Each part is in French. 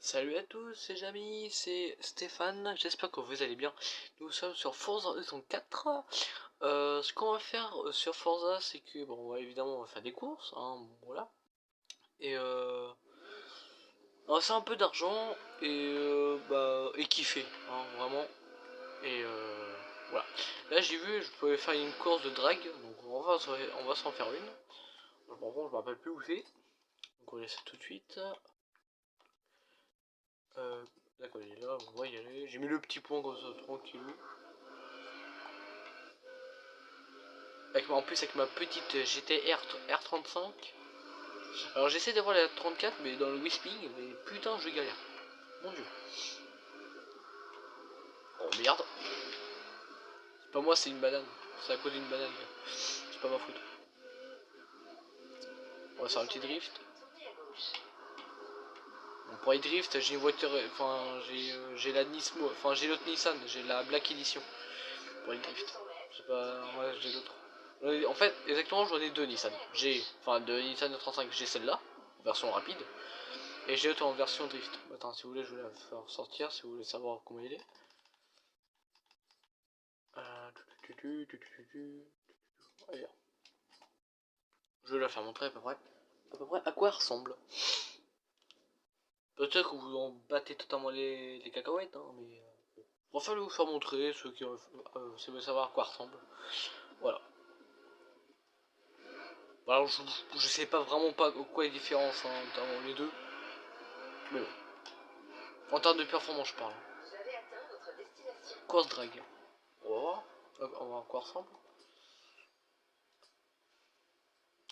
Salut à tous, c'est Jamy, c'est Stéphane, j'espère que vous allez bien. Nous sommes sur Forza Horizon 4. Ce qu'on va faire sur Forza, c'est que, bon, ouais, évidemment, on va faire des courses, hein, bon, voilà. Et on va faire un peu d'argent et kiffer, hein, vraiment. Et voilà. Là, j'ai vu, je pouvais faire une course de drag, donc on va s'en faire une. Par contre, je me rappelle plus où c'est, donc on va laisser tout de suite. Euh, D'accord, il est là, on va y aller. J'ai mis le petit point comme ça, tranquillou. En plus avec ma petite GTR R35. Alors j'essaie d'avoir la 34 mais dans le Whisping, mais putain je galère. Mon dieu. Oh merde. C'est pas moi, c'est une banane. C'est à cause d'une banane. C'est pas ma faute. On va faire un petit drift. Bon, pour les drift, j'ai une voiture, enfin j'ai la Nismo, enfin j'ai l'autre Nissan, j'ai la Black Edition pour les drift. J'ai pas, ouais j'ai d'autres. En fait, exactement, j'en ai deux Nissan. J'ai, enfin deux Nissan 35, j'ai celle-là, version rapide. Et j'ai l'autre en version drift. Attends, si vous voulez, je vais la faire sortir, si vous voulez savoir comment il est. Je vais la faire montrer à peu près à quoi elle ressemble. Peut-être que vous en battez totalement les cacahuètes, hein, mais je préfère vous faire montrer ceux qui veulent savoir à quoi elle ressemble. Voilà. Alors je sais pas vraiment pas quoi est la différence hein, entre les deux. Mais bon. En termes de performance je parle. Course drag. On va voir. On va voir à quoi elle ressemble.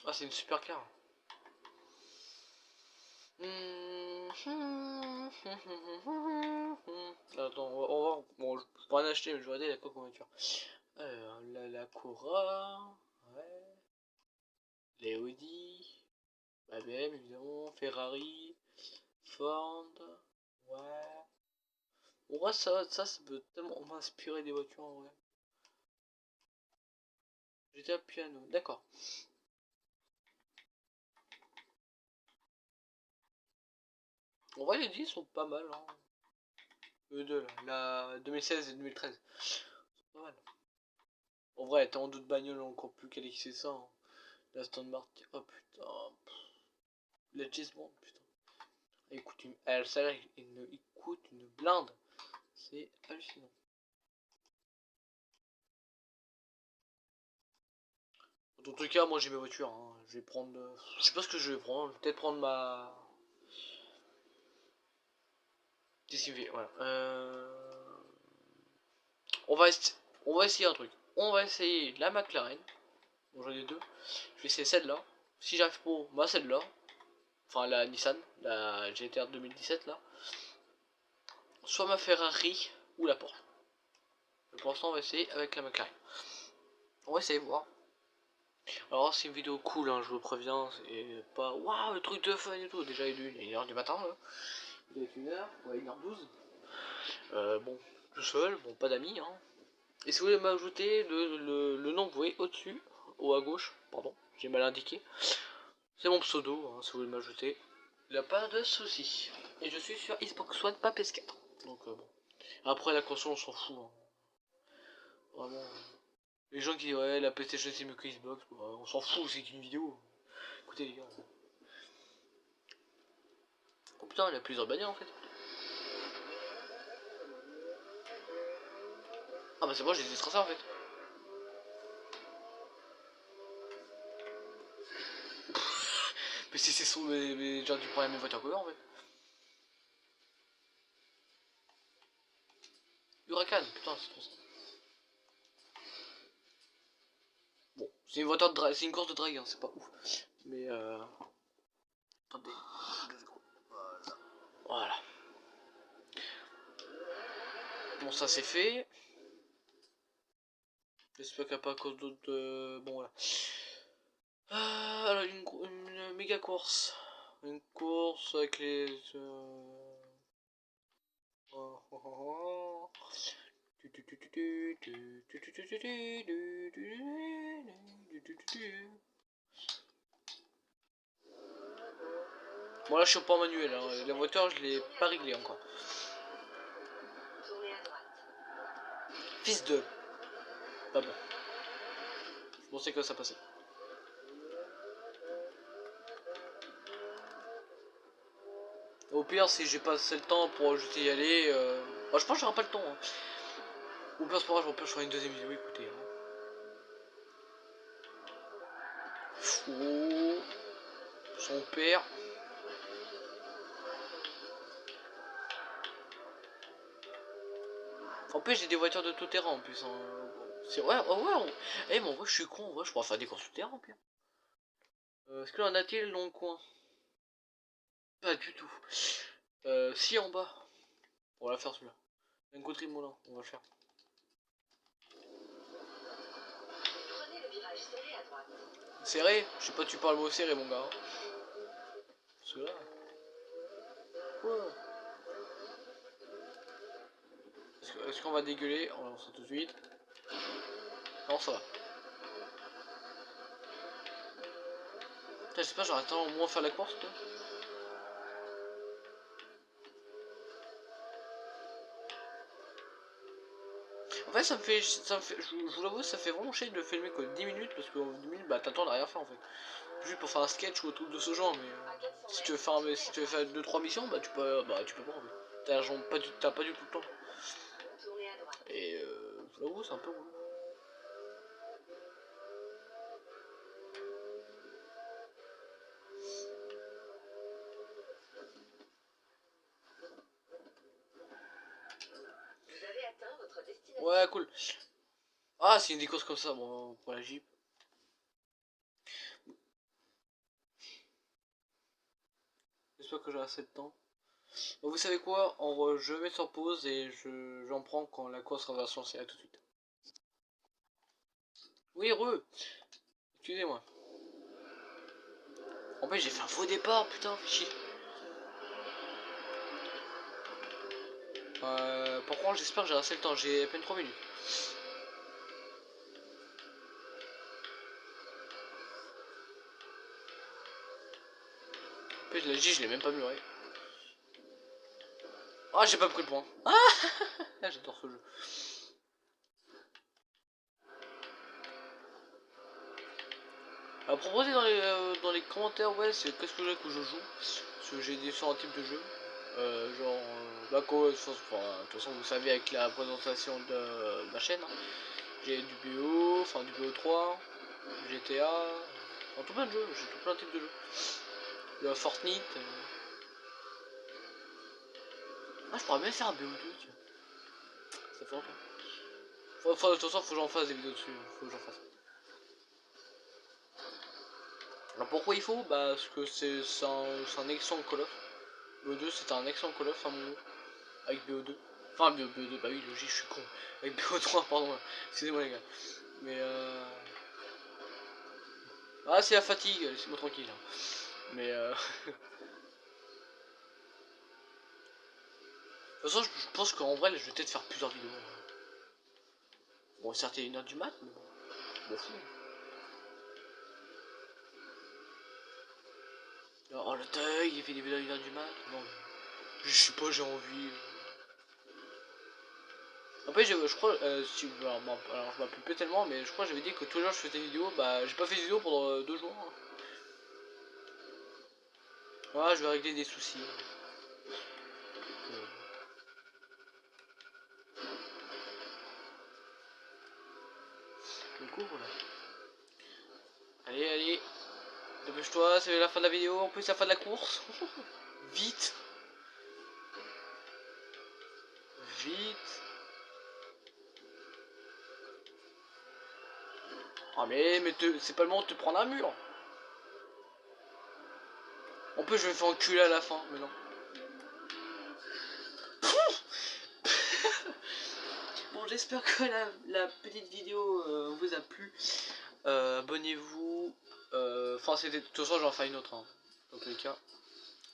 Ah c'est une super car. Attends, on va voir. Bon, je pourrais en acheter, mais je vais regarder la coque en voiture. Alors, la Cora, ouais. Les Audi, la BM évidemment, Ferrari, Ford, ouais. En vrai, ça peut tellement m'inspirer des voitures en vrai. J'étais à piano, d'accord. En vrai, les 10 sont pas mal, hein. Eux deux, là, la 2016 et 2013. C'est pas mal. En vrai, t'as en doute bagnole encore plus quali que c'est ça. Hein. La Aston Martin, oh putain. La James Bond, putain. Il coûte une... ça, il coûte une blinde. C'est hallucinant. Dans tout cas, moi j'ai mes voitures. Hein. Je vais prendre. Je sais pas ce que je vais prendre. Je vais peut-être prendre ma. Qu'est-ce qu'il fait voilà. On va, on va essayer un truc. On va essayer la McLaren. Bon, j'en ai deux. Je vais essayer celle-là. Si j'arrive pas, bah celle-là. Enfin, la Nissan, la GTR 2017 là. Soit ma Ferrari ou la Porsche. Pour l'instant, on va essayer avec la McLaren. On va essayer voir. Alors, c'est une vidéo cool, hein, je vous préviens. C'est pas waouh, le truc de fun et tout. Déjà, il est 1h du matin là. Il est 1h, ouais, 1h12. Bon, tout seul, bon, pas d'amis. Hein. Et si vous voulez m'ajouter, le nom, vous voyez au-dessus, ou à gauche, pardon, j'ai mal indiqué. C'est mon pseudo, hein, si vous voulez m'ajouter. Il n'y a pas de soucis. Et je suis sur Xbox One, pas PS4. Donc bon. Après la console, on s'en fout. Hein. Vraiment. Les gens qui disent ouais, la PlayStation c'est mieux que Xbox, on s'en fout, c'est qu'une vidéo. Écoutez les gars. Oh putain, il y a plusieurs bannières en fait. Ah bah c'est moi, j'ai des ça en fait. Mais si c'est son. Mais genre du problème mes voitures cover en fait. Huracan, putain, c'est trop ça. Bon, c'est une voiture de drag, c'est une course de drag, hein, c'est pas ouf. Mais attendez. Voilà. Bon, ça c'est fait. J'espère qu'il n'y a pas à cause d'autres. Bon, voilà. Alors, une méga course. Une course avec les. Bon là je suis pas en manuel, hein. La voiture je l'ai pas réglé encore. Fils de... Pas bon. Je pensais que ça passait. Au pire si j'ai pas assez le temps pour juste y aller... Bah, je pense que j'aurai pas le temps. Hein. Au pire c'est pas grave, je ferai une deuxième vidéo, écoutez. Hein. Oh, son père. En plus j'ai des voitures de tout terrain en plus. Hein. C'est ouais, oh, ouais. Eh mais en vrai je suis con, en vrai je pourrais faire des courses tout terrain en pire. Est-ce que en a-t-il dans le coin? Pas du tout. Si en bas. On va la faire celui-là. Un côté moulin, on va le faire. Prenez le virage serré à droite. Serré? Je sais pas, tu parles mot serré mon gars. Cela. Quoi? Est-ce qu'on va dégueuler? On lance ça tout de suite. Non, ça va. J'espère que j'aurai le temps au moins faire la course, toi. En fait, je vous l'avoue, ça fait vraiment chier de filmer que 10 minutes parce que 10 minutes, bah t'as le temps de rien faire en fait. Juste pour faire un sketch ou un truc de ce genre, mais si tu veux faire, si tu veux faire 2-3 missions, bah tu peux pas en fait. T'as pas du tout le temps. Et je vous l'avoue, c'est un peu relou. Vous avez atteint votre destination. Ouais, cool. Ah, c'est une des courses comme ça, bon, pour la Jeep. J'espère que j'ai assez de temps. Bon, vous savez quoi, je vais mettre sur pause et j'en prends quand la course va se lancer. À tout de suite. Oui, excusez-moi. En fait, j'ai fait un faux départ, putain, chier. Par contre, j'espère que j'ai assez le temps, j'ai à peine 3 minutes. En fait, la J, je l'ai même pas muré. Ah, j'ai pas pris le point. Ah, j'adore ce jeu. Proposez dans les commentaires, ouais, c'est qu'est-ce que je joue. Parce que j'ai différents types de jeux. Bah, quoi, de toute façon, vous savez, avec la présentation de ma chaîne, hein, j'ai du BO, enfin du BO3, du GTA, enfin tout plein de jeux, j'ai tout plein de types de jeux. Le Fortnite. Ah, je pourrais bien faire un BO2, tiens. Ça fait longtemps. De toute façon, faut que j'en fasse des vidéos dessus, faut que j'en fasse. Alors pourquoi il faut? Bah, parce que c'est un excellent Call of. BO2, c'était un excellent Call of à mon goût. Avec BO2. Enfin, BO2, bah oui, logique, je suis con. Avec BO3, pardon. Excusez-moi, les gars. Mais ah, c'est la fatigue, laissez-moi tranquille. Hein. Mais de toute façon, je pense qu'en vrai, je vais peut-être faire plusieurs vidéos. Bon, certes, il y a 1h du mat, mais bon. Bon, fou. Oh, le deuil, il fait des vidéos à 1h du mat. Non, je sais pas, j'ai envie. Après, je crois, alors je m'appelle plus tellement, mais je crois que j'avais dit que tous les jours je faisais des vidéos. Bah, j'ai pas fait de vidéo pendant 2 jours. Hein. Voilà, je vais régler des soucis. Du coup, voilà. Allez, dépêche-toi, c'est la fin de la vidéo, en plus la fin de la course. Vite. Vite. Ah mais c'est pas le moment de te prendre un mur. En plus, je vais me faire enculer à la fin, mais non. Bon, j'espère que la petite vidéo vous a plu. Abonnez-vous. Enfin, c'était de toute façon, j'en ferai une autre. Hein, dans tous les cas.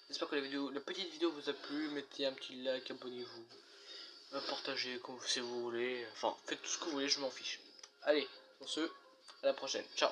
J'espère que la petite vidéo vous a plu. Mettez un petit like, abonnez-vous. Partagez comme si vous voulez. Enfin, faites tout ce que vous voulez, je m'en fiche. Allez, sur ce, à la prochaine. Ciao.